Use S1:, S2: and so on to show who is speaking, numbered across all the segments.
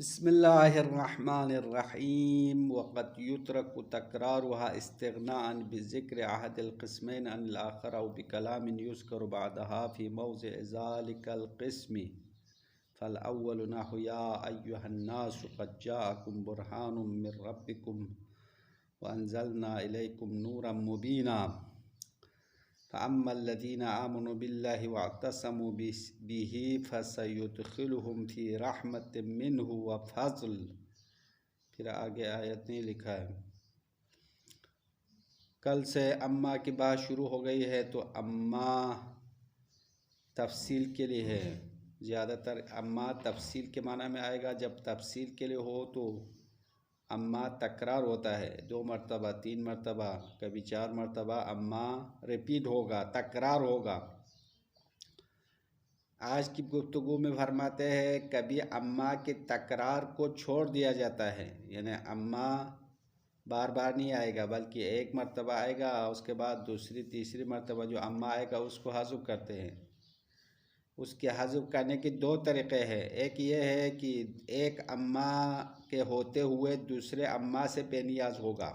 S1: بسم الله الرحمن الرحيم. وقد يترك تكرارها استغناء بذكر أحد القسمين عن الآخر أو بكلام يذكر بعدها في موضع ذلك القسم. فالأول نحو يا أيها الناس قد جاءكم برهان من ربكم وأنزلنا إليكم نورا مبينا. فأما الذين آمنوا بالله واعتصموا به فسيدخلهم في رحمت منه وفضل. پھر آگے آیت نہیں لکھا ہے. کل سے اما کی بات شروع ہو گئی ہے تو اما تفصیل کے لیے ہے. زیادہ تر اما تفصیل کے معنی میں آئے گا. جب تفصیل کے لیے ہو تو اما تکرار ہوتا ہے 2 مرتبہ 3 مرتبہ کبھی 4 مرتبہ اما ریپیٹ ہوگا، تکرار ہوگا. آج کی گفتگو میں فرماتے ہیں کبھی اما کے تکرار کو چھوڑ دیا جاتا ہے، یعنی اما بار بار نہیں آئے گا بلکہ ایک مرتبہ آئے گا، اس کے بعد دوسری تیسری مرتبہ جو اما آئے گا اس کو حذف کرتے ہیں. اس کے حذف کرنے کے 2 طریقے ہیں. ایک یہ ہے کہ ایک اما کے ہوتے ہوئے دوسرے اما سے بے نیاز ہوگا،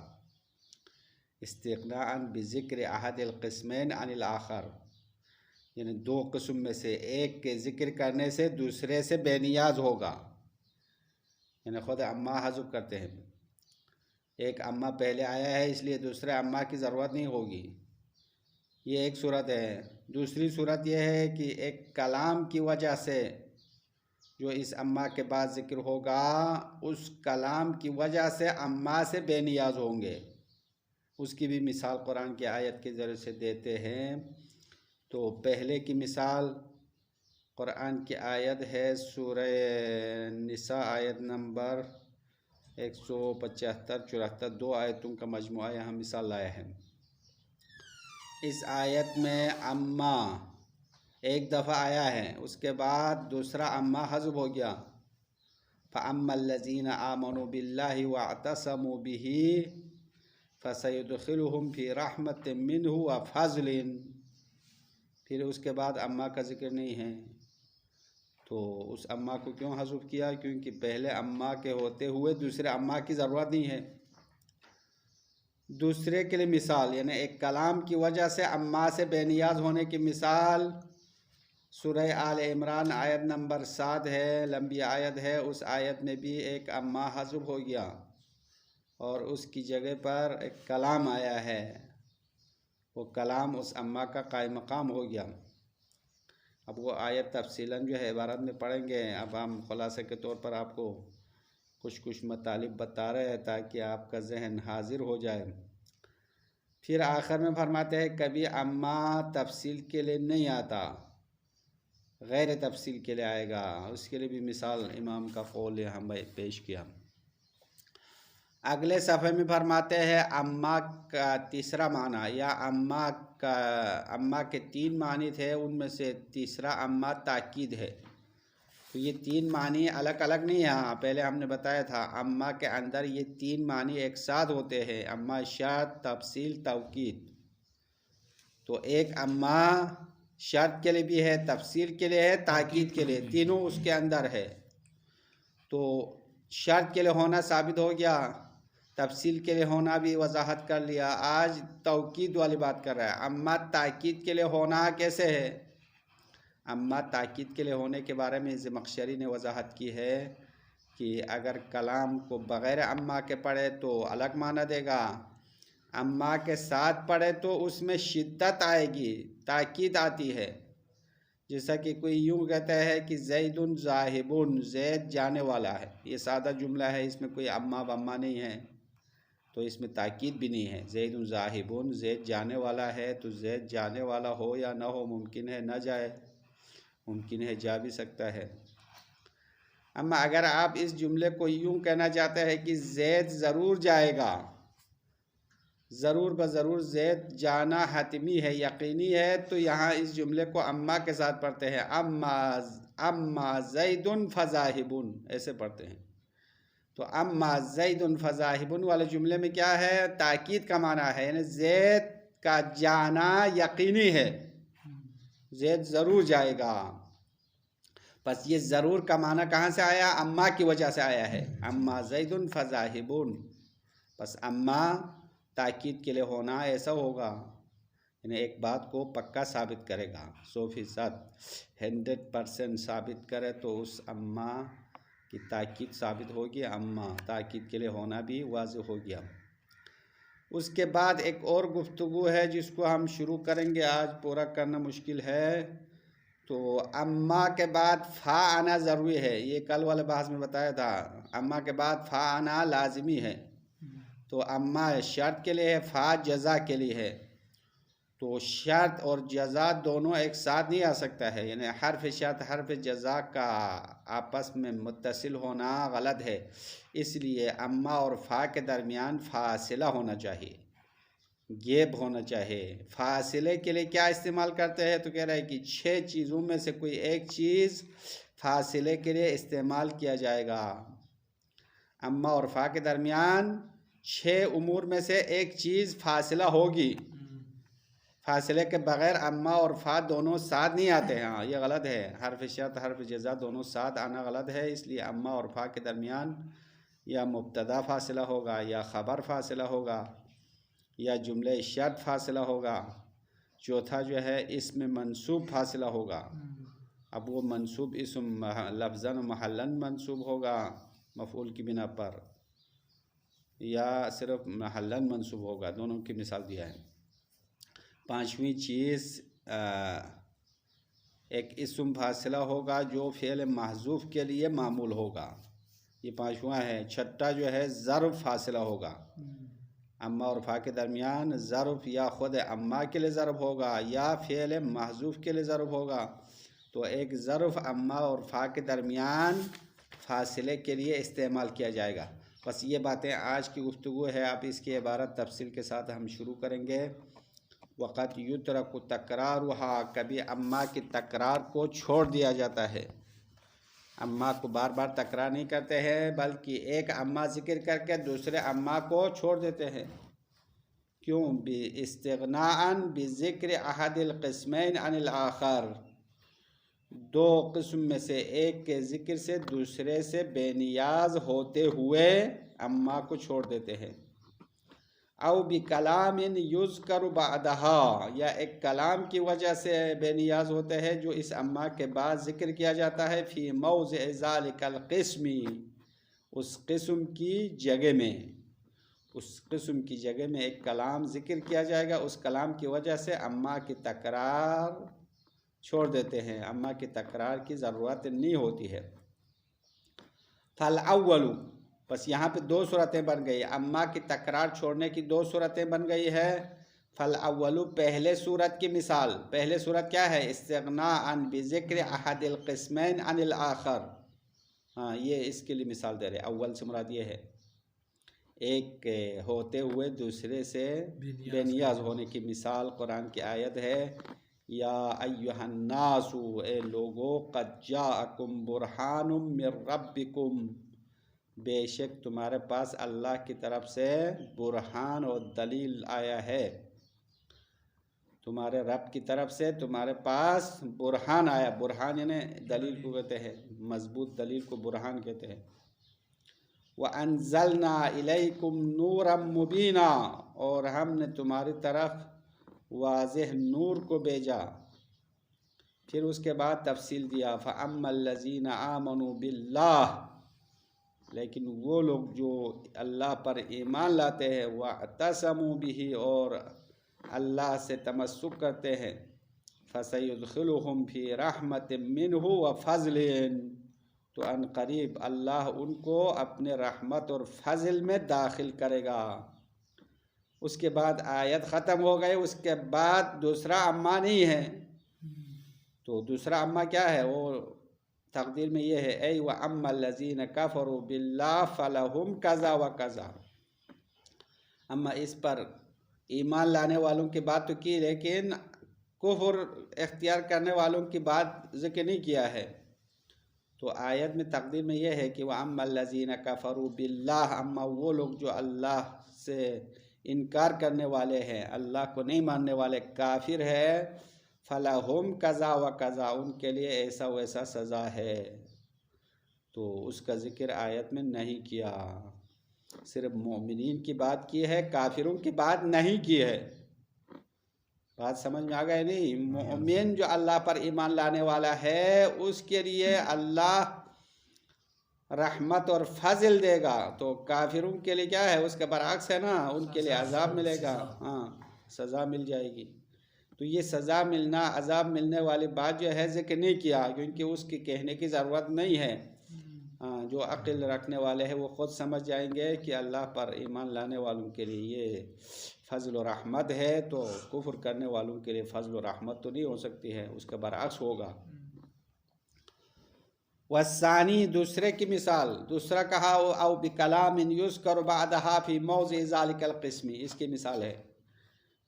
S1: استغناء بذکر احد القسمین عن الاخر، یعنی 2 قسم میں سے ایک کے ذکر کرنے سے دوسرے سے بے نیاز ہوگا، یعنی خود اما حذف کرتے ہیں. ایک اما پہلے آیا ہے اس لیے دوسرے اما کی ضرورت نہیں ہوگی. یہ ایک صورت ہے. دوسری صورت یہ ہے کہ ایک کلام کی وجہ سے جو اس اما کے بعد ذکر ہوگا اس کلام کی وجہ سے اما سے بے نیاز ہوں گے. اس کی بھی مثال قرآن کی آیت کے ذریعے سے دیتے ہیں. تو پہلے کی مثال قرآن کی آیت ہے سورہ نساء آیت نمبر 175 74، 2 آیتوں کا مجموعہ یہاں مثال لایا ہے. اس آیت میں اما ایک دفعہ آیا ہے، اس کے بعد دوسرا اما حذف ہو گیا. فَأَمَّا الَّذِينَ آمَنُوا بِاللَّهِ وَاعْتَصَمُوا بِهِ فَسَيُدْخِلُهُمْ فِي رَحْمَةٍ مِّنْهُ وَفَضْلٍ. پھر اس کے بعد اما کا ذکر نہیں ہے. تو اس اما کو کیوں حذف کیا؟ کیونکہ پہلے اما کے ہوتے ہوئے دوسرے اما کی ضرورت نہیں ہے. دوسرے کے لیے مثال، یعنی ایک کلام کی وجہ سے اما سے بے نیاز ہونے کی مثال سورہ آل عمران آیت نمبر 7 ہے، لمبی آیت ہے. اس آیت میں بھی ایک اما حذف ہو گیا اور اس کی جگہ پر ایک کلام آیا ہے. وہ کلام اس اما کا قائم مقام ہو گیا. اب وہ آیت تفصیلاً جو ہے عبارت میں پڑھیں گے. اب ہم خلاصے کے طور پر آپ کو کچھ مطالب بتا رہے ہیں تاکہ آپ کا ذہن حاضر ہو جائے. پھر آخر میں فرماتے ہیں کبھی اما تفصیل کے لیے نہیں آتا، غیر تفصیل کے لیے آئے گا. اس کے لیے بھی مثال امام کا قول یہاں پیش کیا. اگلے صفحے میں فرماتے ہیں اما کا تیسرا معنی، یا اما کے 3 معنی تھے، ان میں سے تیسرا اما تاکید ہے. تو یہ 3 معنی الگ الگ نہیں ہیں. پہلے ہم نے بتایا تھا اما کے اندر یہ 3 معنی ایک ساتھ ہوتے ہیں، اما شرط، تفصیل، توکید. تو ایک اما شرط کے لیے بھی ہے، تفصیل کے لیے ہے، تاکید کے لیے، تینوں اس کے اندر ہے. تو شرط کے لیے ہونا ثابت ہو گیا، تفصیل کے لیے ہونا بھی وضاحت کر لیا. آج توکید والی بات کر رہا ہے. اما تاکید کے لیے ہونا کیسے ہے؟ اما تاکید کے لیے ہونے کے بارے میں زمخشری نے وضاحت کی ہے کہ اگر کلام کو بغیر اما کے پڑھے تو الگ معنی دے گا، اما کے ساتھ پڑھے تو اس میں شدت آئے گی، تاکید آتی ہے. جیسا کہ کوئی یوں کہتا ہے کہ زید ذاہب، زید جانے والا ہے. یہ سادہ جملہ ہے، اس میں کوئی اما بما نہیں ہے تو اس میں تاکید بھی نہیں ہے. زید ذاہب، زید جانے والا ہے. تو زید جانے والا ہو یا نہ ہو، ممکن ہے نہ جائے، ممکن ہے جا بھی سکتا ہے. اما اگر آپ اس جملے کو یوں کہنا چاہتے ہیں کہ زید ضرور جائے گا، ضرور بضرور زید جانا حتمی ہے، یقینی ہے، تو یہاں اس جملے کو اما کے ساتھ پڑھتے ہیں. اما زید فذاہب، ایسے پڑھتے ہیں. تو اما زید فذاہب والے جملے میں کیا ہے؟ تاکید کا معنی ہے، یعنی زید کا جانا یقینی ہے، زید ضرور جائے گا. پس یہ ضرور کا معنی کہاں سے آیا؟ اما کی وجہ سے آیا ہے. اما زید فذاہبون. پس اما تاکید کے لیے ہونا ایسا ہوگا، یعنی ایک بات کو پکا ثابت کرے گا، 100%، 100% ثابت کرے تو اس اما کی تاکید ثابت ہوگی. اما تاکید کے لیے ہونا بھی واضح ہو گیا. اس کے بعد ایک اور گفتگو ہے جس کو ہم شروع کریں گے، آج پورا کرنا مشکل ہے. تو اما کے بعد فا آنا ضروری ہے، یہ کل والے بحث میں بتایا تھا. اما کے بعد فا آنا لازمی ہے. تو اما شرط کے لیے ہے، فا جزا کے لیے ہے. تو شرط اور جزا دونوں ایک ساتھ نہیں آ سکتا ہے، یعنی حرف شرط حرف جزا کا آپس میں متصل ہونا غلط ہے. اس لیے اما اور فا کے درمیان فاصلہ ہونا چاہیے، گیپ ہونا چاہیے. فاصلے کے لیے کیا استعمال کرتے ہیں؟ تو کہہ رہے ہیں کہ 6 چیزوں میں سے کوئی ایک چیز فاصلے کے لیے استعمال کیا جائے گا. اما اور فا کے درمیان 6 امور میں سے ایک چیز فاصلہ ہوگی. فاصلے کے بغیر اما اور فا دونوں ساتھ نہیں آتے ہیں. ہاں یہ غلط ہے، حرف شرط حرف جزا دونوں ساتھ آنا غلط ہے. اس لیے اما اور فا کے درمیان یا مبتدا فاصلہ ہوگا، یا خبر فاصلہ ہوگا، یا جملہ شرط فاصلہ ہوگا. چوتھا جو ہے اسم منصوب فاصلہ ہوگا. اب وہ منصوب اسم لفظاً و محلاً منصوب ہوگا مفعول کی بنا پر، یا صرف محلاً منصوب ہوگا. دونوں کی مثال دیا ہے. پانچویں چیز ایک اسم فاصلہ ہوگا جو فعل محذوف کے لیے معمول ہوگا. یہ پانچواں ہے. چھٹا جو ہے ظرف فاصلہ ہوگا. اما اور فا کے درمیان ظرف یا خود اما کے لیے ظرف ہوگا یا فعل محذوف کے لیے ظرف ہوگا. تو ایک ظرف اما اور فا کے درمیان فاصلے کے لیے استعمال کیا جائے گا. بس یہ باتیں آج کی گفتگو ہے. اب اس کی عبارت تفصیل کے ساتھ ہم شروع کریں گے. وقت یترک تکرارها، کبھی اما کی تکرار کو چھوڑ دیا جاتا ہے. اما کو بار بار تکرار نہیں کرتے ہیں، بلکہ ایک اما ذکر کر کے دوسرے اما کو چھوڑ دیتے ہیں. کیوں؟ استغناء بذکر احد القسمین عن الآخر. 2 قسم میں سے ایک کے ذکر سے دوسرے سے بے نیاز ہوتے ہوئے اما کو چھوڑ دیتے ہیں. او بکلام یذکر بعدہا، یا ایک کلام کی وجہ سے بے نیاز ہوتے ہیں جو اس اما کے بعد ذکر کیا جاتا ہے. فی موضع ذالک القسم، اس قسم کی جگہ میں، اس قسم کی جگہ میں ایک کلام ذکر کیا جائے گا. اس کلام کی وجہ سے اما کی تکرار چھوڑ دیتے ہیں، اما کی تکرار کی ضرورت نہیں ہوتی ہے. فالاول، بس یہاں پہ 2 صورتیں بن گئی. اما کی تکرار چھوڑنے کی 2 صورتیں بن گئی ہے. فالاول، پہلے صورت کی مثال. پہلے صورت کیا ہے؟ استغناء بذکر احد القسمین عن الآخر. ہاں یہ اس کے لیے مثال دے رہے. اول سے مراد یہ ہے ایک ہوتے ہوئے دوسرے سے بے نیاز ہونے کی مثال. قرآن کی آیت ہے، یا ایہا الناس، اے لوگو، قد جاءکم برہان من ربکم، بے شک تمہارے پاس اللہ کی طرف سے برہان اور دلیل آیا ہے. تمہارے رب کی طرف سے تمہارے پاس برہان آیا. برہان یعنی دلیل کو کہتے ہیں، مضبوط دلیل کو برہان کہتے ہیں. وَأَنزَلْنَا إِلَيْكُمْ نُورًا مُبِينًا، اور ہم نے تمہاری طرف واضح نور کو بھیجا. پھر اس کے بعد تفصیل دیا. فَأَمَّا الَّذِينَ آمَنُوا بِاللَّهِ، لیکن وہ لوگ جو اللہ پر ایمان لاتے ہیں، وَاعْتَصَمُوا بِهِ، اور اللہ سے تمسک کرتے ہیں، فَسَيُدْخِلُهُمْ فِي رَحْمَةٍ مِّنْهُ وَفَضْلٍ، تو ان قریب اللہ ان کو اپنے رحمت اور فضل میں داخل کرے گا. اس کے بعد آیت ختم ہو گئی. اس کے بعد دوسرا اما نہیں ہے. تو دوسرا اما کیا ہے؟ وہ تقدیر میں یہ ہے، اے وَأَمَّا الَّذِينَ كَفَرُوا بِاللَّهِ فَلَهُمْ كَذَا وَكَذَا. اما اس پر ایمان لانے والوں کی بات تو کی، لیکن کفر اختیار کرنے والوں کی بات ذکر نہیں کیا ہے. تو آیت میں تقدیر میں یہ ہے کہ وَأَمَّا الَّذِينَ كَفَرُوا بِاللَّهِ، اما وہ لوگ جو اللہ سے انکار کرنے والے ہیں، اللہ کو نہیں ماننے والے، کافر ہے، فلہم کذا و کذا، ان کے لیے ایسا ویسا سزا ہے، تو اس کا ذکر آیت میں نہیں کیا، صرف مومنین کی بات کی ہے، کافروں کی بات نہیں کی ہے۔ بات سمجھ میں آ گئے نہیں؟ مومن جو اللہ پر ایمان لانے والا ہے اس کے لیے اللہ رحمت اور فضل دے گا، تو کافروں کے لیے کیا ہے؟ اس کے برعکس ہے نا، ان کے لیے عذاب ملے گا، ہاں سزا مل جائے گی۔ تو یہ سزا ملنا، عذاب ملنے والی بات جو ہے ذکر نہیں کیا، کیونکہ اس کی کہنے کی ضرورت نہیں ہے۔ جو عقل رکھنے والے ہیں وہ خود سمجھ جائیں گے کہ اللہ پر ایمان لانے والوں کے لیے یہ فضل و رحمت ہے، تو کفر کرنے والوں کے لیے فضل و رحمت تو نہیں ہو سکتی ہے، اس کا برعکس ہوگا۔ والثانی، دوسرے کی مثال، دوسرا کہا او بکلام یذکر بعدها فی موضع ذلک القسم، اس کی مثال ہے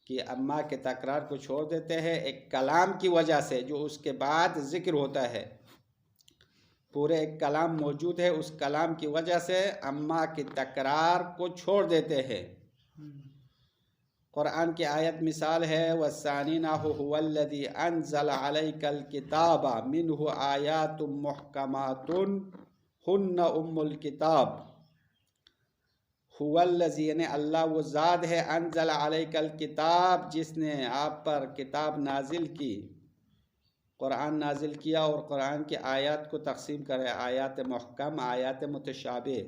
S1: کہ اما کے تکرار کو چھوڑ دیتے ہیں ایک کلام کی وجہ سے جو اس کے بعد ذکر ہوتا ہے، پورے ایک کلام موجود ہے، اس کلام کی وجہ سے اما کی تکرار کو چھوڑ دیتے ہیں۔ قرآن کی آیت مثال ہے والثانی نحو هو الذی انزل علیک الکتاب منہ آیات محکمات ہن ام الکتاب، هو الذی یعنی اللہ وہ ذات ہے، انزل علیک الکتاب جس نے آپ پر کتاب نازل کی، قرآن نازل کیا، اور قرآن کی آیات کو تقسیم کرے، آیات محکم، آیات متشابہ،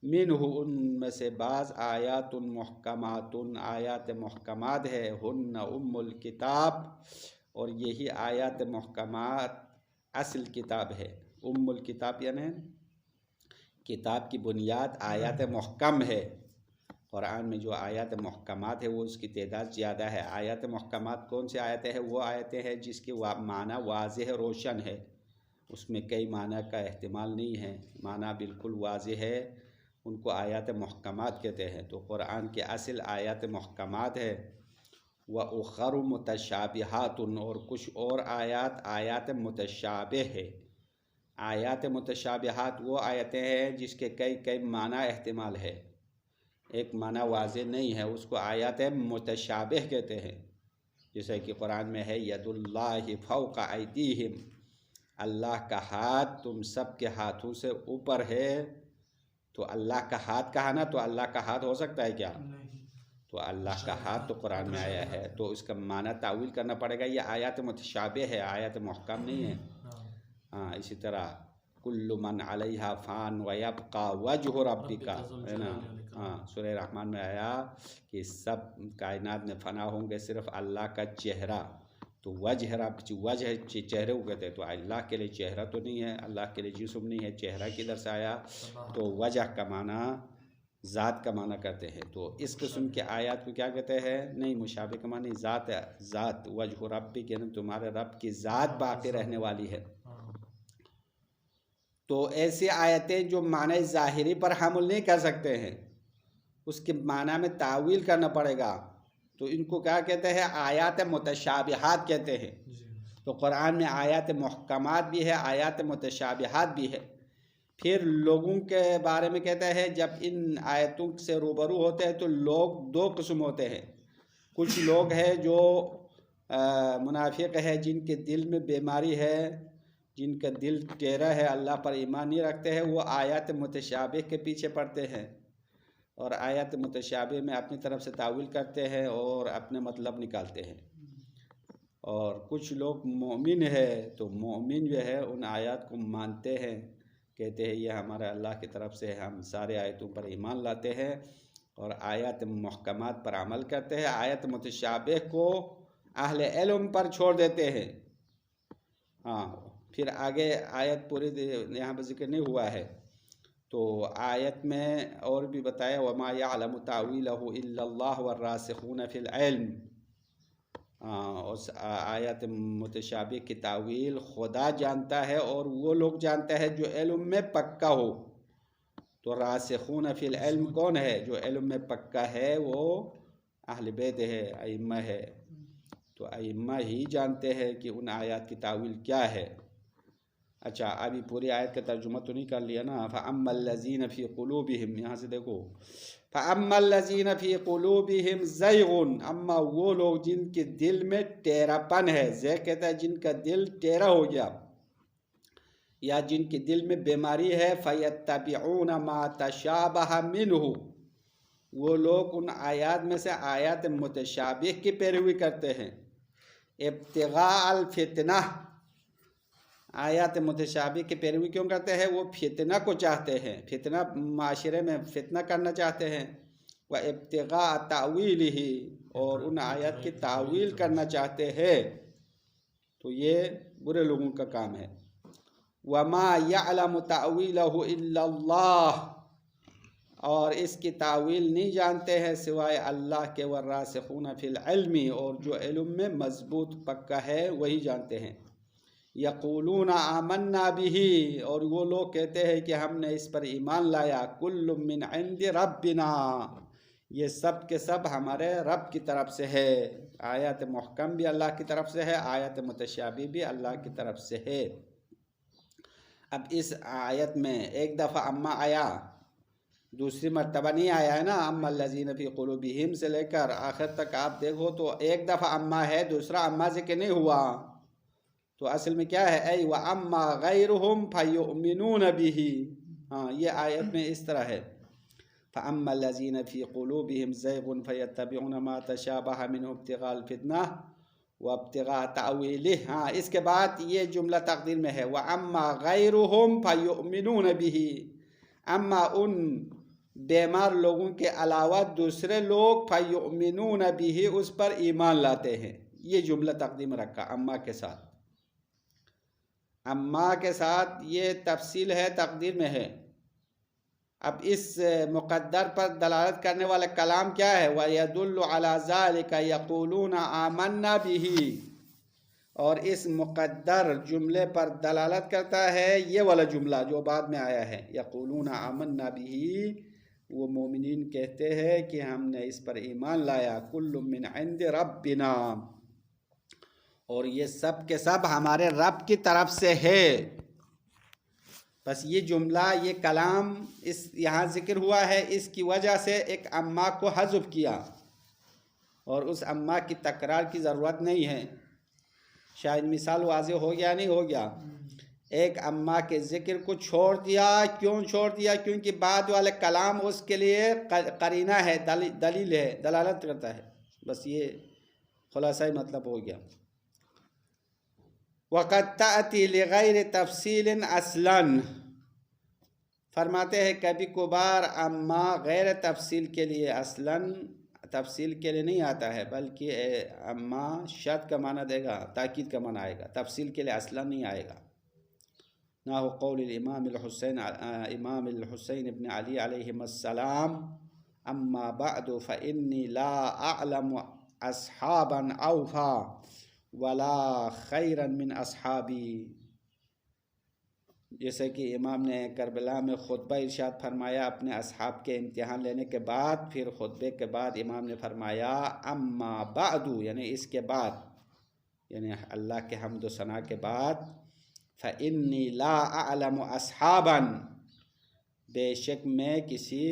S1: منہ ان میں سے بعض آیات محکمات، آیات محکمات ہے، ہن ام الکتاب، اور یہی آیات محکمات اصل کتاب ہے۔ ام الکتاب یعنی کتاب کی بنیاد آیات محکم ہے۔ قرآن میں جو آیات محکمات ہے وہ اس کی تعداد زیادہ ہے۔ آیات محکمات کون سی آیتیں ہیں؟ وہ آیتیں ہیں جس کی معنی واضح روشن ہے، اس میں کئی معنی کا احتمال نہیں ہے، معنی بالکل واضح ہے، ان کو آیات محکمات کہتے ہیں۔ تو قرآن کے اصل آیات محکمات ہے، وَأُخَرُ مُتَشَابِهَاتٌ، اور کچھ اور آیات متشابہ ہے۔ آیات متشابہات وہ آیتیں ہیں جس کے کئی معنی احتمال ہے، ایک معنی واضح نہیں ہے، اس کو آیات متشابہ کہتے ہیں۔ جیسے کہ قرآن میں ہے ید اللہ فوق ایدیہم، اللہ کا ہاتھ تم سب کے ہاتھوں سے اوپر ہے، تو اللہ کا ہاتھ کہا نا، تو اللہ کا ہاتھ ہو سکتا ہے کیا؟ تو اللہ کا ہاتھ تو قرآن میں آیا ہے، تو اس کا معنی تعویل کرنا پڑے گا، یہ آیات متشابہ ہے، آیات محکم نہیں ہے۔ ہاں اسی طرح کل من علیہا فان ویبقى وجہ ربک، ہے نا، ہاں سورہ رحمان میں آیا کہ سب کائنات میں فنا ہوں گے، صرف اللہ کا چہرہ، تو وجہ رب، وجہ چہرے کو کہتے ہیں، تو اللہ کے لیے چہرہ تو نہیں ہے، اللہ کے لیے جسم نہیں ہے، چہرہ کدھر سے آیا؟ تو وجہ کا معنی ذات کا معنی کرتے ہیں۔ تو اس قسم کے آیات کو کیا کہتے ہیں؟ نہیں، مشابہ کا معنی ذات ہے، ذات وجہ ربک یعنی تمہارے رب کی ذات باقی رہنے والی ہے۔ تو ایسی آیتیں جو معنی ظاہری پر حمل نہیں کر سکتے ہیں، اس کے معنی میں تعویل کرنا پڑے گا، تو ان کو کیا کہتے ہیں؟ آیات متشابہات کہتے ہیں۔ تو قرآن میں آیات محکمات بھی ہے، آیات متشابہات بھی ہے۔ پھر لوگوں کے بارے میں کہتا ہے جب ان آیتوں سے روبرو ہوتے ہیں تو لوگ دو قسم ہوتے ہیں، کچھ لوگ ہیں جو منافق ہے، جن کے دل میں بیماری ہے، جن کا دل ٹیڑھا ہے، اللہ پر ایمان نہیں رکھتے ہیں، وہ آیات متشابہ کے پیچھے پڑتے ہیں اور آیات متشابہ میں اپنی طرف سے تعویل کرتے ہیں اور اپنے مطلب نکالتے ہیں۔ اور کچھ لوگ مومن ہے، تو مومن جو ہے ان آیات کو مانتے ہیں، کہتے ہیں یہ ہمارے اللہ کی طرف سے، ہم سارے آیتوں پر ایمان لاتے ہیں اور آیات محکمات پر عمل کرتے ہیں، آیات متشابہ کو اہل علم پر چھوڑ دیتے ہیں۔ ہاں پھر آگے آیت پوری یہاں پر ذکر نہیں ہوا ہے، تو آیت میں اور بھی بتایا وَمَا يَعْلَمُ تَعْوِيلَهُ إِلَّا اللَّهُ وَالرَّاسِخُونَ فِي الْعِلْمِ، اس آیت متشابہ کی تعویل خدا جانتا ہے اور وہ لوگ جانتے ہیں جو علم میں پکا ہو۔ تو راسخون فی العلم کون ہے؟ جو علم میں پکا ہے وہ اہل بیت ہے، ائمہ ہے، تو ائمہ ہی جانتے ہیں کہ ان آیات کی تعویل کیا ہے۔ اچھا ابھی پوری آیت کا ترجمہ تو نہیں کر لیا نا. فَأَمَّا الَّذِينَ فِي قُلُوبِهِمْ، یہاں سے دیکھو فَأَمَّا الَّذِينَ فِي قُلُوبِهِمْ زَيْغٌ، اما وہ لوگ جن کے دل میں ٹیڑھا پن ہے. زیغ کہتا ہے جن کا دل ٹیڑھا ہو گیا یا جن کے دل میں بیماری ہے. فَيَتَّبِعُونَ مَا تَشَابَهَ مِنْهُ، وہ لوگ ان آیات میں سے آیات متشابہ کی پیروی کرتے ہیں. ابتغاء الفتنہ، آیات متشابہ کی پیروی کیوں کرتے ہیں؟ وہ فتنہ کو چاہتے ہیں، فتنہ معاشرے میں فتنہ کرنا چاہتے ہیں. وابتغاء تأویلہ، اور ان آیات کی تعویل کرنا چاہتے ہیں. تو یہ برے لوگوں کا کام ہے. وما یعلم تأویلہ الا اللہ، اور اس کی تعویل نہیں جانتے ہیں سوائے اللہ کے. والراسخون فی العلم، اور جو علم میں مضبوط پکا ہے وہی جانتے ہیں. یقولون آمنا بہ، اور وہ لوگ کہتے ہیں کہ ہم نے اس پر ایمان لایا. کل من عند ربنا، یہ سب کے سب ہمارے رب کی طرف سے ہے. آیات محکم بھی اللہ کی طرف سے ہے، آیات متشابہ بھی اللہ کی طرف سے ہے. اب اس آیت میں ایک دفعہ اما آیا، دوسری مرتبہ نہیں آیا ہے نا. اما الذین فی قلوبہم سے لے کر آخر تک آپ دیکھو تو ایک دفعہ اما ہے، دوسرا اما ذکر نہیں ہوا. تو اصل میں کیا ہے؟ اے وَأَمَّا غَيْرُهُمْ فَيُؤْمِنُونَ بِهِ. ہاں یہ آیت میں اس طرح ہے. فَأَمَّا الَّذِينَ فِي قُلُوبِهِمْ زَيْغٌ فَيَتَّبِعُونَ مَا تَشَابَهَ مِنْهُ ابْتِغَاءَ الْفِتْنَةِ وَابْتِغَاءَ تَأْوِيلِهِ. ہاں اس کے بعد یہ جملہ تقدیر میں ہے وَأَمَّا غَيْرُهُمْ فَيُؤْمِنُونَ بِهِ، اما ان بیمار لوگوں کے علاوہ دوسرے لوگ فَيُؤْمِنُونَ بِهِ اس پر ایمان لاتے ہیں. یہ جملہ تقدیر میں رکھا اما کے ساتھ. اما کے ساتھ یہ تفصیل ہے، تقدیر میں ہے. اب اس مقدر پر دلالت کرنے والا کلام کیا ہے؟ وَيَدُلُّ عَلَى ذَلِكَ يَقُولُونَ آمَنَّا بِهِ، اور اس مقدر جملے پر دلالت کرتا ہے یہ والا جملہ جو بعد میں آیا ہے. یقولون آمنا بِهِ، وہ مومنین کہتے ہیں کہ ہم نے اس پر ایمان لایا. کل من عند ربنا، اور یہ سب کے سب ہمارے رب کی طرف سے ہے. بس یہ جملہ، یہ کلام اس یہاں ذکر ہوا ہے، اس کی وجہ سے ایک اما کو حذف کیا، اور اس اما کی تکرار کی ضرورت نہیں ہے. شاید مثال واضح ہو گیا نہیں ہو گیا؟ ایک اما کے ذکر کو چھوڑ دیا. کیوں چھوڑ دیا؟ کیونکہ بعد والے کلام اس کے لیے قرینہ ہے، دلیل ہے، دلالت کرتا ہے. بس یہ خلاصہ مطلب ہو گیا. وَقَدْ تَأْتِي لِغَيْرِ تَفْصِيلٍ اصلاً، فرماتے ہیں کبھی کبھار اما غیر تفصیل کے لیے، اصلاً تفصیل کے لیے نہیں آتا ہے، بلکہ اما شرط کا معنی دے گا، تاکید کا معنی آئے گا، تفصیل کے لیے اصلاً نہیں آئے گا. نحو قول امام الحسین ابن علی علیہ السلام اما بعد فإنی لا اعلم اصحابا اوفا ولا خیرا من اصحابی. جیسے کہ امام نے کربلا میں خطبہ ارشاد فرمایا اپنے اصحاب کے امتحان لینے کے بعد، پھر خطبے کے بعد امام نے فرمایا اما بعد، یعنی اس کے بعد، یعنی اللہ کے حمد و ثنا کے بعد، فإنی لا اعلم اصحابا، بے شک میں کسی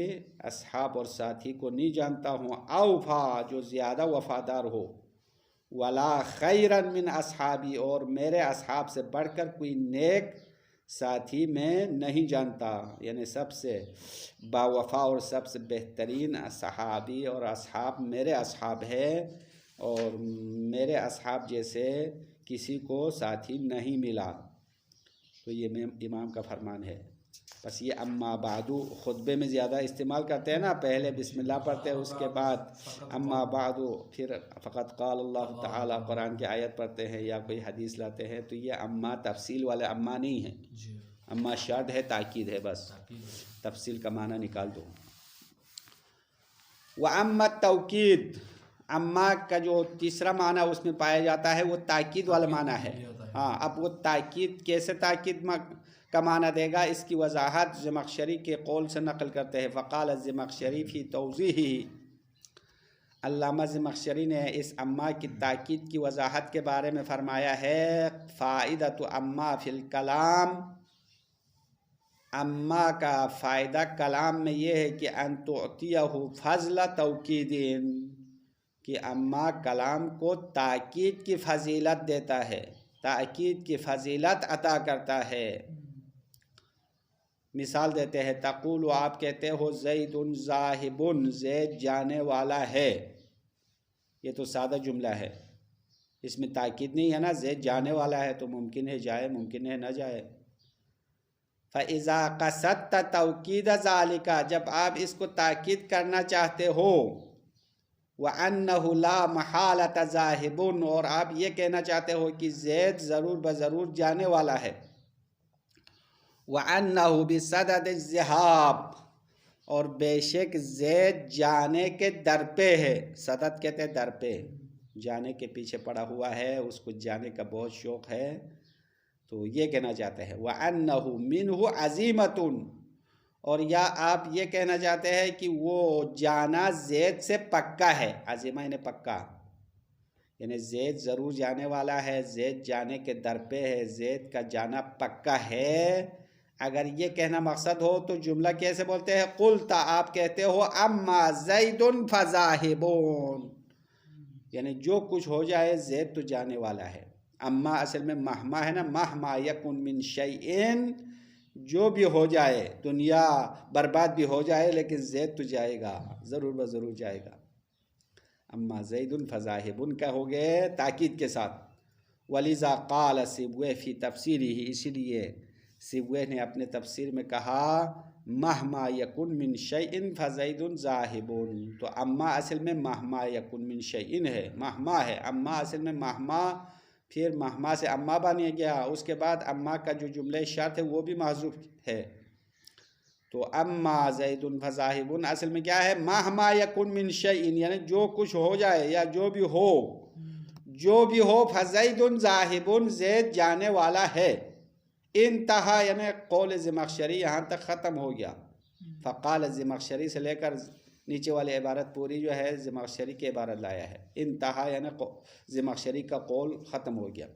S1: اصحاب اور ساتھی کو نہیں جانتا ہوں، اوفا جو زیادہ وفادار ہو، ولا خیرا من اصحابی اور میرے اصحاب سے بڑھ کر کوئی نیک ساتھی میں نہیں جانتا. یعنی سب سے باوفا اور سب سے بہترین صحابی اور اصحاب میرے اصحاب ہے، اور میرے اصحاب جیسے کسی کو ساتھی نہیں ملا. تو یہ امام کا فرمان ہے. بس یہ اما بعدو خطبے میں زیادہ استعمال کرتے ہیں نا، پہلے بسم اللہ پڑھتے ہیں، اس کے بعد اما بعدو، پھر فقط قال اللہ تعالی قرآن کی آیت پڑھتے ہیں یا کوئی حدیث لاتے ہیں. تو یہ اما تفصیل والے اما نہیں ہے، اما شرط ہے، تاکید ہے، بس تفصیل کا معنی نکال دو. وَأَمَّا التَّوْكِيد، اما کا جو تیسرا معنی اس میں پایا جاتا ہے وہ تاکید والا معنی ہے. ہاں اب وہ تاکید کیسے تاکید کا معنی دے گا، اس کی وضاحت زمخشری کے قول سے نقل کرتے ہیں. فقال الزمخشری فی توضیحہ علامہ زمخشری نے اس اما کی تاکید کی وضاحت کے بارے میں فرمایا ہے فائدۃ اما فی الکلام، اما کا فائدہ کلام میں یہ ہے کہ ان تعطیہ فضل توکید، کہ اما کلام کو تاکید کی فضیلت دیتا ہے، تاکید کی فضیلت عطا کرتا ہے۔ مثال دیتے ہیں، تقول، آپ کہتے ہو زید ذاہب، زید جانے والا ہے، یہ تو سادہ جملہ ہے، اس میں تاکید نہیں ہے نا، زید جانے والا ہے تو ممکن ہے جائے، ممکن ہے نہ جائے۔ فَإِذَا قَصَدْتَ تَوْكِيدَ ذَلِكَ، جب آپ اس کو تاکید کرنا چاہتے ہو، وَأَنَّهُ لَا مَحَالَةَ ذَاهِبٌ، اور آپ یہ کہنا چاہتے ہو کہ زید ضرور بضرور جانے والا ہے، وَأَنَّهُ بِصَدَدِ الذِّهَابِ، اور بے شک زید جانے کے در پہ ہے، صدد کہتے ہیں در پہ، جانے کے پیچھے پڑا ہوا ہے، اس کو جانے کا بہت شوق ہے، تو یہ کہنا چاہتے ہیں وَأَنَّهُ مِنْهُ عَزِيمَةٌ، اور یا آپ یہ کہنا چاہتے ہیں کہ وہ جانا زید سے پکا ہے، عزیمہ یعنی پکا، یعنی زید ضرور جانے والا ہے، زید جانے کے در پہ ہے، زید کا جانا پکا ہے۔ اگر یہ کہنا مقصد ہو تو جملہ کیسے بولتے ہیں؟ قلت، آپ کہتے ہو اما زید فذاہب، یعنی جو کچھ ہو جائے زید تو جانے والا ہے۔ اما اصل میں مہما ہے نا، مہما یکن من شیئن، جو بھی ہو جائے، دنیا برباد بھی ہو جائے لیکن زید تو جائے گا، ضرور بضرور جائے گا۔ اما زید فذاہب کا ہو گئے تاکید کے ساتھ۔ وَلِذَا قَالَ سِبْوَيْ فِي تَفْسِيرِهِ، اسی لیے سبوے نے اپنے تفسیر میں کہا مہما یکن من شیئن فزید ذاہب، تو اما اصل میں مہما یکن من شیئن ہے، مہما ہے، اما اصل میں مہما، پھر مہما سے اما بنے گیا، اس کے بعد اما کا جو جملہ شرط ہے وہ بھی محذوف ہے، تو اما زید فذاہب اصل میں کیا ہے؟ مہما یکن من شیئن، یعنی جو کچھ ہو جائے یا جو بھی ہو فزید ذاہب، زید جانے والا ہے۔ انتہا یعنی قول زمخشری یہاں تک ختم ہو گیا۔ فقال زمخشری سے لے کر نیچے والی عبارت پوری جو ہے زمخشری کی عبارت لایا ہے، انتہا یعنی زمخشری کا قول ختم ہو گیا۔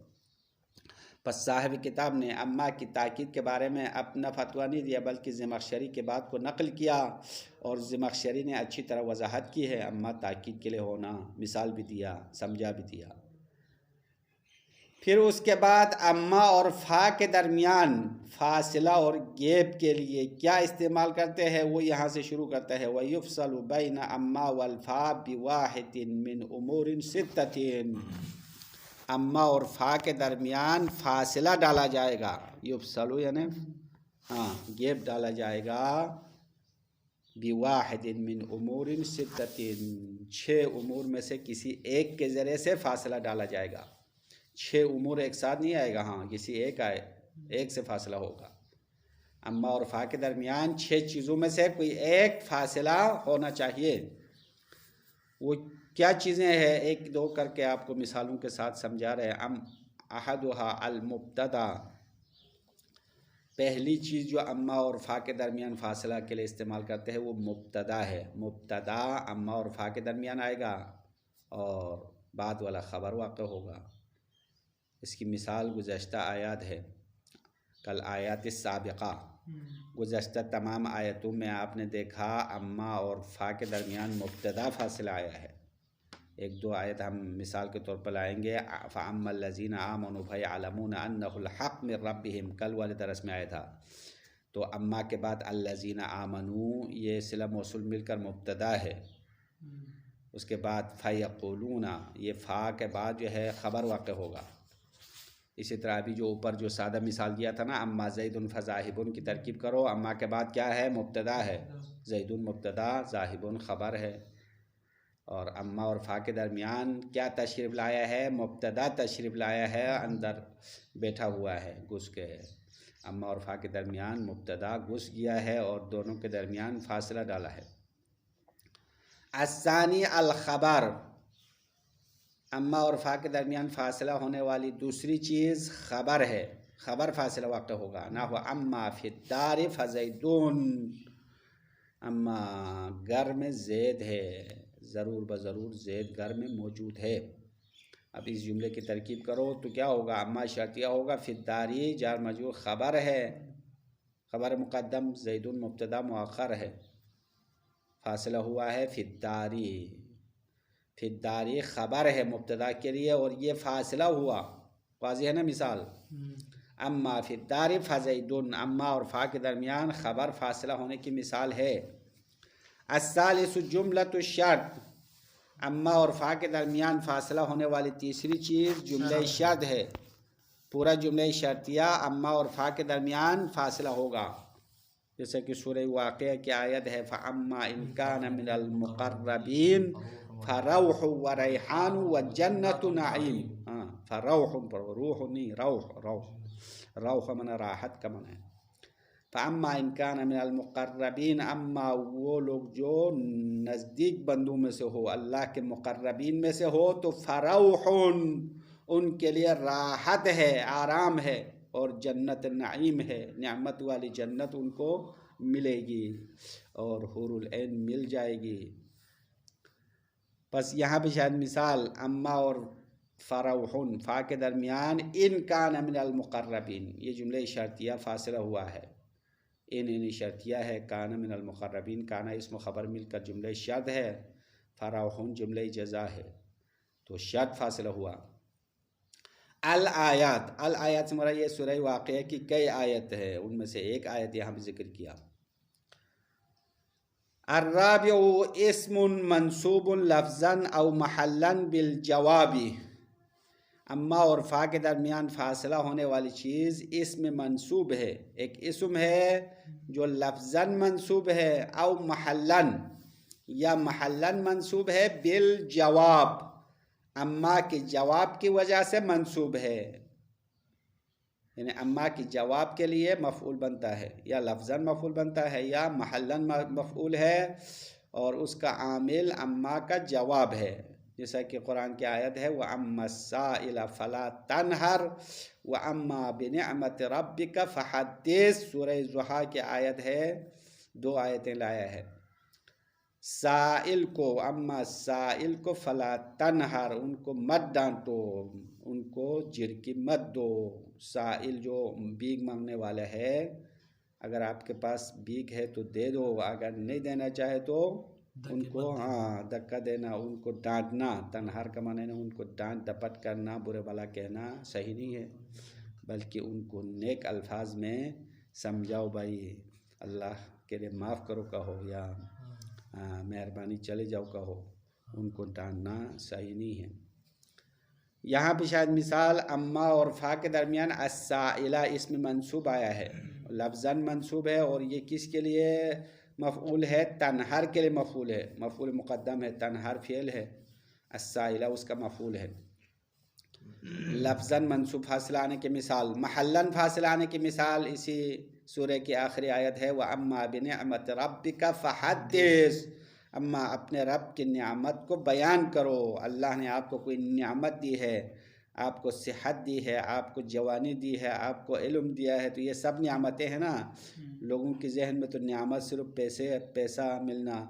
S1: پس صاحب کتاب نے اما کی تاکید کے بارے میں اپنا فتویٰ نہیں دیا بلکہ زمخشری کے بات کو نقل کیا، اور زمخشری نے اچھی طرح وضاحت کی ہے اما تاکید کے لیے ہونا، مثال بھی دیا، سمجھا بھی دیا۔ پھر اس کے بعد اما اور فا کے درمیان فاصلہ اور گیپ کے لیے کیا استعمال کرتے ہیں وہ یہاں سے شروع کرتا ہے، وَيُفْصَلُ بَيْنَ أَمَّا وَالْفَا بِوَاحِدٍ مِّنْ أُمُورٍ سِتَّةٍ، اما اور فا کے درمیان فاصلہ ڈالا جائے گا، یفصلو یعنی گیپ ڈالا جائے گا، بِوَاحِدٍ مِّنْ أُمُورٍ سِتَّةٍ، 6 امور میں سے کسی ایک کے ذریعے سے فاصلہ ڈالا جائے گا، 6 امور ایک ساتھ نہیں آئے گا، کسی ایک سے فاصلہ ہوگا۔ اما اور فا کے درمیان 6 چیزوں میں سے کوئی ایک فاصلہ ہونا چاہیے، وہ کیا چیزیں ہیں ایک دو کر کے آپ کو مثالوں کے ساتھ سمجھا رہے ہیں۔ احدها المبتدا، پہلی چیز جو اما اور فا کے درمیان فاصلہ کے لیے استعمال کرتے ہیں وہ مبتدا ہے، مبتدا اما اور فا کے درمیان آئے گا اور بعد والا خبر واقع ہوگا۔ اس کی مثال گزشتہ آیات ہے، کل آیات السابقہ، گزشتہ تمام آیتوں میں آپ نے دیکھا اما اور فا کے درمیان مبتدا فاصلہ آیا ہے۔ 1-2 آیت ہم مثال کے طور پر لائیں گے، فَأَمَّا الَّذِينَ آمَنُوا فَيَعْلَمُونَ أَنَّهُ الْحَقُّ مِن رَّبِّهِمْ، کل والے درس میں آیا تھا۔ تو اما کے بعد الَّذِينَ آمَنُوا یہ صلہ موصول مل کر مبتدا ہے، اس کے بعد فَيَقُولُونَ یہ فا کے بعد جو ہے خبر واقع ہوگا۔ اسی طرح ابھی جو اوپر جو سادہ مثال دیا تھا نا، اما زید فذاہب کی ترکیب کرو، اما کے بعد کیا ہے؟ مبتدا ہے، زید مبتدا، ذاہب خبر ہے، اور اما اور فا کے درمیان کیا تشریف لایا ہے؟ مبتدا تشریف لایا ہے، اندر بیٹھا ہوا ہے، گھس کے ہے۔ اما اور فا کے درمیان مبتدا گھس گیا ہے اور دونوں کے درمیان فاصلہ ڈالا ہے۔ الثانی الخبر، اما اور فا کے درمیان فاصلہ ہونے والی دوسری چیز خبر ہے، خبر فاصلہ واقع ہوگا، نحو اما فی الدار فزیدون، اما گھر میں زید ہے، ضرور بضرور زید گھر میں موجود ہے۔ اب اس جملے کی ترکیب کرو تو کیا ہوگا؟ اما شرطیہ ہوگا، فی الداری جار مجرور خبر ہے، خبر مقدم، زید مبتدا مؤخر ہے، فاصلہ ہوا ہے فی الداری، فی الداری خبر ہے مبتدا کے لیے اور یہ فاصلہ ہوا، واضح ہے نا مثال؟ اما فی الداری فزید، اما اور فا کے درمیان خبر فاصلہ ہونے کی مثال ہے۔ الثالث جملۃ الشرط، اما اور فا کے درمیان فاصلہ ہونے والی تیسری چیز جملہ شرط ہے۔ پورا جملہ شرطیہ اما اور فا کے درمیان فاصلہ ہوگا، جیسے کہ سورہ واقعہ کی آیت ہے فَأَمَّا إِن كَانَ مِنَ الْمُقَرَّبِينَ فَرَوْحٌ وَرَيْحَانٌ وَجَنَّةُ نَعِيمٍ، فروح پر روح نہیں، روح من راحت کا من ہے۔ فَأَمَّا إِن كَانَ مِنَ الْمُقَرَّبِينَ، اما وہ لوگ جو نزدیک بندوں میں سے ہو، اللہ کے مقربین میں سے ہو، تو فروح ان کے لیے راحت ہے، آرام ہے، اور جنت نعیم ہے، نعمت والی جنت ان کو ملے گی اور حور العین مل جائے گی۔ بس یہاں پہ شاید مثال اما اور فروحن فا کے درمیان ان کان من المقربین، یہ جملہ شرطیہ فاصلہ ہوا ہے، ان شرطیہ ہے، کان من المقربین، کانا اسم خبر مل کر جملہ شرط ہے، فروحن جملہ جزا ہے، تو شرط فاصلہ ہوا۔ الآیات سے مراد یہ سورہ واقعہ کی کئی آیت ہے، ان میں سے ایک آیت یہاں بھی ذکر کیا۔ الرابع اسم منصوب لفظا او محلا بالجواب، اما اور فا کے درمیان فاصلہ ہونے والی چیز اسم منصوب ہے، ایک اسم ہے جو لفظا منصوب ہے، او محلا یا محلا منصوب ہے، بالجواب اما کے جواب کی وجہ سے منصوب ہے، یعنی اما کی جواب کے لیے مفعول بنتا ہے، یا لفظاً مفعول بنتا ہے یا محلاً مفعول ہے، اور اس کا عامل اما کا جواب ہے، جیسا کہ قرآن کی آیت ہے وَأَمَّا السَّائِلَ فَلَا تَنْهَرْ وَأَمَّا بِنِعْمَةِ رَبِّكَ فَحَدِّثْ، سورہ ضحیٰ کی آیت ہے، دو آیتیں لایا ہے۔ سائل کو، اما سائل کو فلا تنہر، ان کو مت ڈانٹو، ان کو جھڑکی مت دو۔ سائل جو بھیک مانگنے والا ہے، اگر آپ کے پاس بھیک ہے تو دے دو، اگر نہیں دینا چاہے تو ان کو دھکا دینا، ان کو ڈانٹنا، تنہر کا معنی ہے ان کو ڈانٹ ڈپٹ کرنا، برے بھلا کہنا صحیح نہیں ہے، بلکہ ان کو نیک الفاظ میں سمجھاؤ، بھائی اللہ کے لیے معاف کرو کہو، یا مہربانی چلے جاؤ کہو، ان کو ڈانٹنا صحیح نہیں ہے۔ یہاں پہ شاید مثال اما اور فا کے درمیان السائلہ اسم منصوب آیا ہے، لفظاً منصوب ہے، اور یہ کس کے لیے مفعول ہے؟ تنہر کے لیے مفعول ہے، مفعول مقدم ہے، تنہر فعل ہے، السائلہ اس کا مفعول ہے۔ لفظاً منصوب فاصلہ آنے کی مثال، محلاً فاصلہ آنے کی مثال اسی سورہ کی آخری آیت ہے وَأَمَّا بِنِعْمَةِ رَبِّكَ فَحَدِّثْ، اما اپنے رب کی نعمت کو بیان کرو۔ اللہ نے آپ کو کوئی نعمت دی ہے، آپ کو صحت دی ہے، آپ کو جوانی دی ہے، آپ کو علم دیا ہے، تو یہ سب نعمتیں ہیں نا۔ لوگوں کے ذہن میں تو نعمت صرف پیسہ ملنا،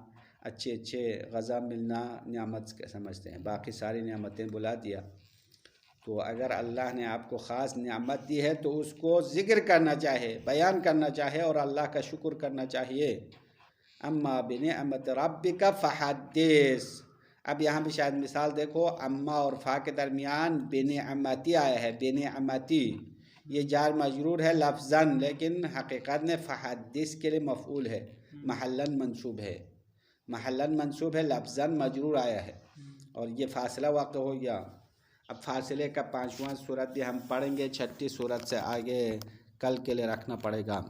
S1: اچھے غذا ملنا نعمت سمجھتے ہیں، باقی ساری نعمتیں بلا دیا۔ تو اگر اللہ نے آپ کو خاص نعمت دی ہے تو اس کو ذکر کرنا چاہے، بیان کرنا چاہے، اور اللہ کا شکر کرنا چاہیے۔ اما بنعمت ربک فحدث، اب یہاں پہ شاید مثال دیکھو، اما اور فا کے درمیان بنعمتی آیا ہے، بنعمتی، یہ جار مجرور ہے لفظاً، لیکن حقیقت میں فحدث کے لیے مفعول ہے، محلاً منصوب ہے، محلاً منصوب ہے، لفظاً مجرور آیا ہے، اور یہ فاصلہ واقع ہو گیا۔ اب فاصلے کا 5واں صورت بھی ہم پڑھیں گے، 6ٹھی صورت سے آگے کل کے لیے رکھنا پڑے گا۔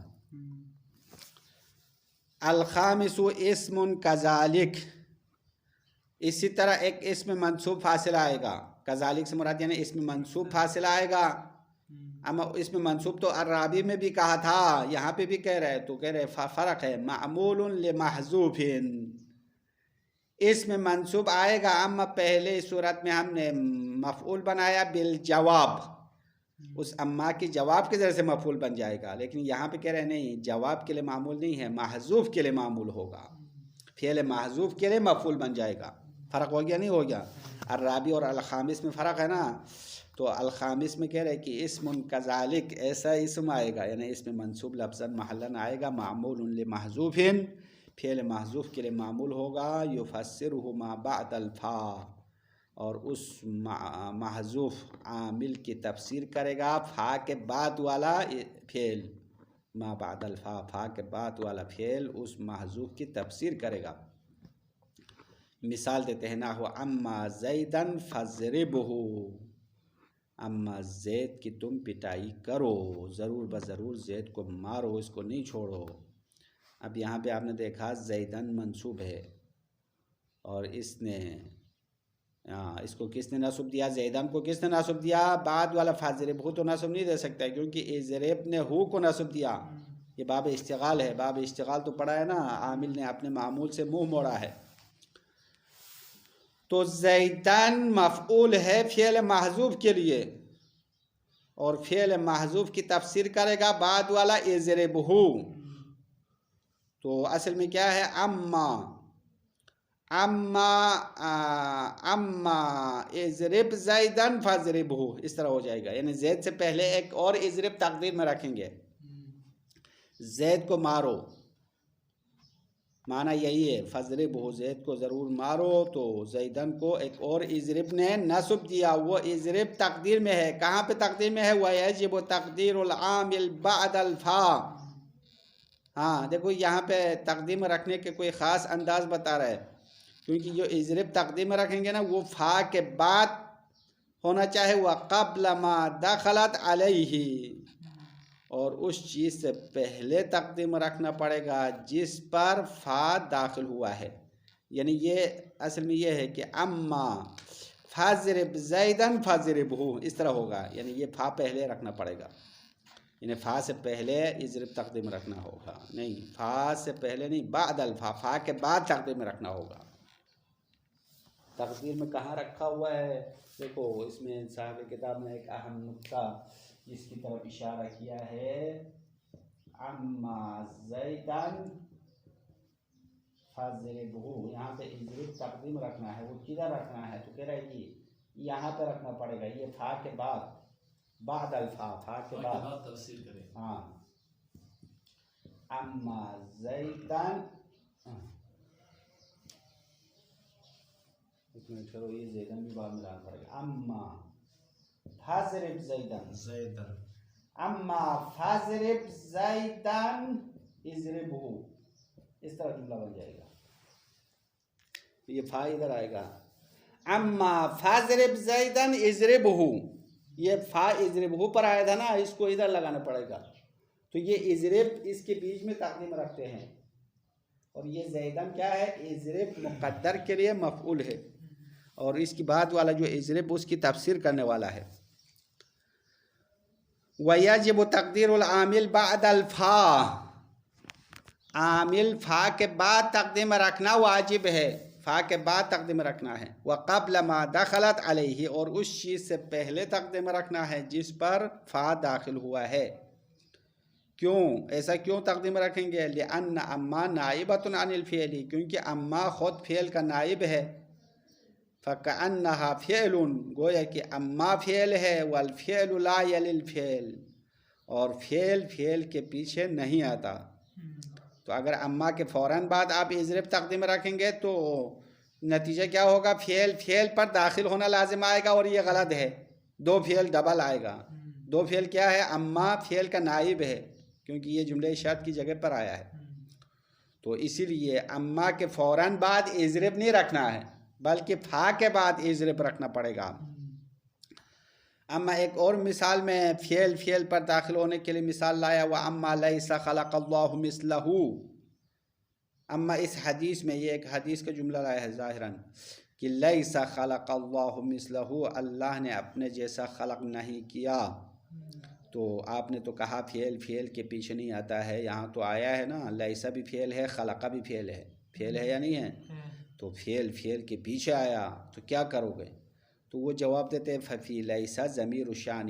S1: الخامس اسم کذالک، اسی طرح ایک اسم منصوب فاصلہ آئے گا، کذالک سے مراد یعنی اسم منصوب فاصلہ آئے گا۔ اما اسم منصوب تو الرابع میں بھی کہا تھا، یہاں پہ بھی کہہ رہے، تو کہہ رہے فرق ہے، معمول لمحذوف، اسم منصوب آئے گا، اما پہلے صورت میں ہم نے مفعول بنایا بالجواب، اس اما کی جواب کے ذریعے سے مفعول بن جائے گا، لیکن یہاں پہ کہہ رہے نہیں، جواب کے لیے معمول نہیں ہے، محذوف کے لیے معمول ہوگا، فعل محذوف کے لیے مفعول بن جائے گا۔ فرق ہو گیا نہیں ہو گیا؟ الرابع اور الخامس میں فرق ہے نا. تو الخامس میں کہہ رہے کہ اسم کذالک، ایسا اسم آئے گا یعنی اس میں منصوب لفظاً محلاً آئے گا، معمول لمحذوف، فعل محذوف کے لیے معمول ہوگا، یفسرہ ما بعد الفا، اور اس محذوف عامل کی تفسیر کرے گا فا کے بعد والا فعل، ما بعد الفا، فا کے بعد والا فعل اس محذوف کی تفسیر کرے گا. مثال دیتے ہیں نحو اما زیدن فضربہ، اما زید کی تم پٹائی کرو، ضرور بضرور زید کو مارو، اس کو نہیں چھوڑو. اب یہاں پہ آپ نے دیکھا زیدن منصوب ہے، اور اس کو کس نے نصب دیا؟ زیدن کو کس نے نصب دیا؟ بعد والا فضربہ تو نصب نہیں دے سکتا ہے، کیونکہ اضرب نے ہو کو نصب دیا. یہ باب اشتغال ہے، باب اشتغال تو پڑھا ہے نا، عامل نے اپنے معمول سے منہ موڑا ہے. تو زیدن مفعول ہے فعل محذوف کے لیے، اور فعل محذوف کی تفسیر کرے گا بعد والا اضربہ. تو اصل میں کیا ہے؟ اما اضرب زیدن فضربہ، اس طرح ہو جائے گا. یعنی زید سے پہلے ایک اور اضرب تقدیر میں رکھیں گے، زید کو مارو، معنی یہی ہے فضربہ، زید کو ضرور مارو. تو زیدن کو ایک اور اضرب نے نصب دیا، وہ اضرب تقدیر میں ہے. کہاں پہ تقدیر میں ہے؟ وَيَجِبُ تَقْدِيرُ الْعَامِلِ بَعْدَ الْفَا. ہاں دیکھو یہاں پہ تقدیم رکھنے کے کوئی خاص انداز بتا رہا ہے، کیونکہ جو اضرب تقدیم میں رکھیں گے نا وہ فا کے بعد ہونا چاہے، وَقَبْلَ مَا دَخَلَتْ عَلَيْهِ، اور اس چیز سے پہلے تقدیم رکھنا پڑے گا جس پر فا داخل ہوا ہے. یعنی یہ اصل میں یہ ہے کہ اما فضرب زیدن فضربہ، اس طرح ہوگا. یعنی یہ فا پہلے رکھنا پڑے گا، یعنی فا سے پہلے اضرب تقدیم رکھنا ہوگا، نہیں فا سے پہلے نہیں، بعد الفا، فا کے بعد تقدیم رکھنا ہوگا. تقدیر میں کہاں رکھا ہوا ہے؟ دیکھو اس میں صاحب کتاب نے ایک اہم نقطہ جس کی طرف اشارہ کیا ہے، اما زیدن فضربہ، یہاں پہ اضرب تقدیم رکھنا ہے. وہ کدھر رکھنا ہے؟ تو کہہ رہا ہے یہاں پہ رکھنا پڑے گا، یہ فا کے بعد، بعد الفا، فا کے بعد تفسیر کریں. ہاں اما زیدن، ایک منٹ کرو، یہ زیدن بھی بعد میں لانا پڑے گا. اما فضرب زیدن، اما فضرب زیدن اضربہ، اس طرح جملہ بن جائے گا. یہ فا ادھر آئے گا، اما فضرب زیدن اضربہ، یہ فا اضربہ پر آیا تھا نا، اس کو ادھر لگانا پڑے گا. تو یہ اضرب اس کے بیچ میں تقدیم رکھتے ہیں، اور یہ زیدن کیا ہے؟ اضرب مقدر کے لیے مفعول ہے، اور اس کی بعد والا جو اضرب اس کی تفسیر کرنے والا ہے. وَيَجِبُ تَقْدِيرُ الْعَامِلِ بَعْدَ الْفَا، عامل فا کے بعد تقدیم رکھنا واجب ہے، فا کے بعد تقدیم رکھنا ہے. وَقَبْلَ مَا دَخَلَتْ عَلَيْهِ، اور اس چیز سے پہلے تقدیم رکھنا ہے جس پر فا داخل ہوا ہے. کیوں ایسا کیوں تقدیم رکھیں گے؟ لِأَنَّ أَمَّا نَائِبَةٌ عَنِ الْفِعْلِ، کیونکہ اما خود فعل کا نائب ہے. فَكَأَنَّهَا فِعْلٌ، گویا کہ اما فعل ہے، وَالْفِعْلُ لَا يَلِي الْفِعْلِ، اور فعل کے پیچھے نہیں آتا. تو اگر اما کے فوراً بعد آپ اضرب تقدیم رکھیں گے تو نتیجہ کیا ہوگا؟ فعل پر داخل ہونا لازم آئے گا، اور یہ غلط ہے. دو فعل ڈبل آئے گا. دو فعل کیا ہے؟ اما فعل کا نائب ہے، کیونکہ یہ جملہ شرط کی جگہ پر آیا ہے. تو اسی لیے اما کے فوراً بعد اضرب نہیں رکھنا ہے، بلکہ فا کے بعد اضرب رکھنا پڑے گا. اما ایک اور مثال میں فعل پر داخل ہونے کے لیے مثال لایا، وَأَمَّا لَيْسَ خَلَقَ اللَّهُ مِثْلَهُ. اما اس حدیث میں، یہ ایک حدیث کا جملہ لایا ہے ظاہراً کہ لَيْسَ خَلَقَ اللَّهُ مِثْلَهُ، اللہ نے اپنے جیسا خلق نہیں کیا. تو آپ نے تو کہا فعل کے پیچھے نہیں آتا ہے، یہاں تو آیا ہے نا، لَيْسَ بھی فعل ہے، خلق بھی فعل ہے. فعل ہے یا نہیں ہے؟ تو فعل کے پیچھے آیا تو کیا کرو گے؟ تو وہ جواب دیتے ہیں ففی لیسا ضمیر شان،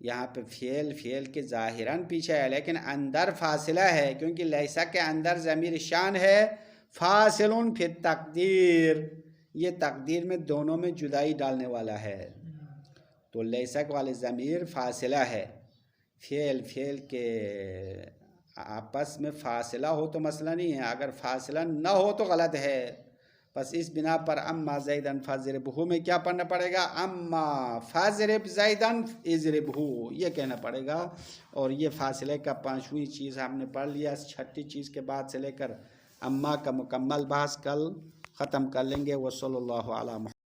S1: یہاں پہ فعل کے ظاہراً پیچھے ہے لیکن اندر فاصلہ ہے، کیونکہ لیسا کے اندر ضمیر شان ہے، فاصل فی التقدیر، یہ تقدیر میں دونوں میں جدائی ڈالنے والا ہے. تو لیسک والے ضمیر فاصلہ ہے. فعل کے آپس میں فاصلہ ہو تو مسئلہ نہیں ہے، اگر فاصلہ نہ ہو تو غلط ہے. بس اس بنا پر اما زیدن فضربہ میں کیا پڑھنا پڑے گا؟ اما فضرب زیدن اضربہ یہ کہنا پڑے گا. اور یہ فاصلے کا 5ویں چیز ہم نے پڑھ لیا. 6ٹھی چیز کے بعد سے لے کر اما کا مکمل بحث کل ختم کر لیں گے. وصلی اللہ علیہ وسلم.